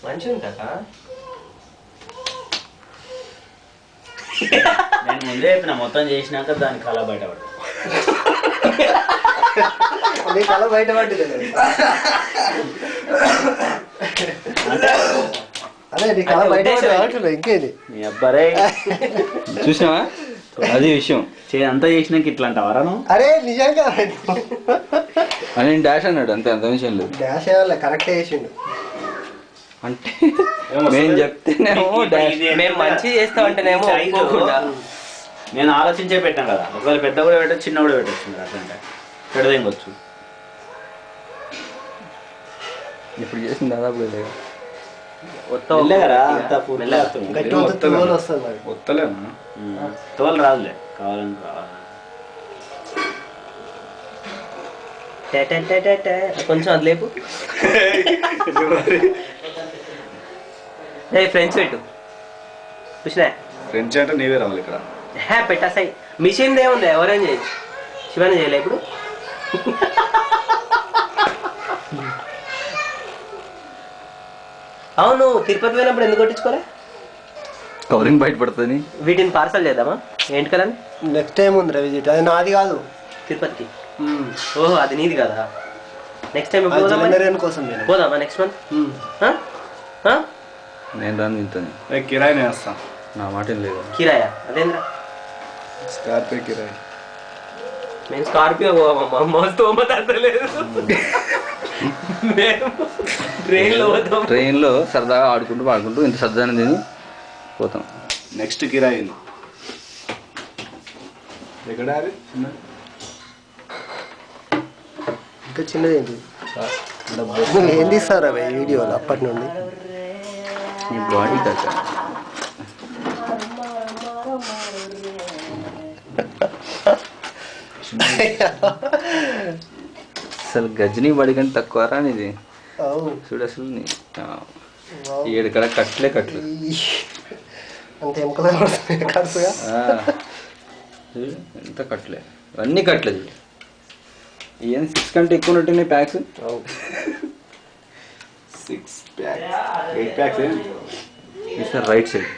మంచిగా కదా. నేను ముందే చెప్పిన మొత్తం చేసినాక దాని కళ బయటపడదు. కళ బయటపడ్డది. అదే నీ కళ బయటపడ్డా ఇంకేది నీ అబ్బారే చూసినావా? అది విషయం. అంతా చేసినాక ఇట్లా అంటావరా నువ్వు? అరే నిజంగా అని డాష్ అన్నాడు అంతే, అంత విషయం లేదు. డాష్ అయ్యాలి కరెక్ట్ చేసిండు అంటే మేము చెప్తేనేమో మేము మంచి చేస్తామంటేనేమో నేను ఆలోచించే పెట్టాను కదా. ఒకవేళ పెద్ద కూడా పెట్టచ్చు, చిన్న కూడా పెట్టచ్చు. మీరు అట్లంటే పెడదేంగొచ్చు. ఇప్పుడు చేసిన దాదాపు లేదు తోలు రాదులే. కావాలని కావాలి కొంచెం అది లేపు. ఫ్రెండ్స్ పెట్టు చూసినా. ఫ్రెండ్స్ అంటే నీవే రావాలి ఇక్కడ. పెట్టాసాయి మిషన్ ఏముంది, ఎవరైనా చేయొచ్చు. శివాని చేయలే ఇప్పుడు. అవును తిరుపతి పోయినప్పుడు ఎందుకు కొట్టించుకోలే? కవరింగ్ బయట పడుతుంది. వీటిని పార్సల్ చేద్దామా? ఏంటి కదా నెక్స్ట్ టైం ఉంది విజిట్. అది నాది కాదు తిరుపతికి. ఓహో అది నీది కదా. నెక్స్ట్ టైం కోసం పోదామా నెక్స్ట్ మంత్? నేను రాను తింటాను. కిరాయి నేను వస్తాను. నా మాట ఏం లేదు. కిరాయా? అదేంద్రా స్కార్పియో కిరాయి. మేము స్కార్పియో ట్రైన్లో సరదాగా ఆడుకుంటూ పాడుకుంటూ ఇంత సరదాగా తిని పోతాం. నెక్స్ట్ కిరాయి ఎక్కడ ఇంకా చిన్నది ఏంటి? ఏం తీస్తారు అవి వీడియోలు అప్పటి నుండి? నీ బాడీ కదా. అసలు గజనీ బడి కంటే తక్కువ రా ఇది. చూడు అసలు 7 కడ కట్లే కట్లు. ఎంత కట్లే, అన్నీ కట్లేదు. ఏం 6 కంటే ఎక్కువ ఉన్నట్టున్నాయి packs. 6 packs 8 packs sir right side.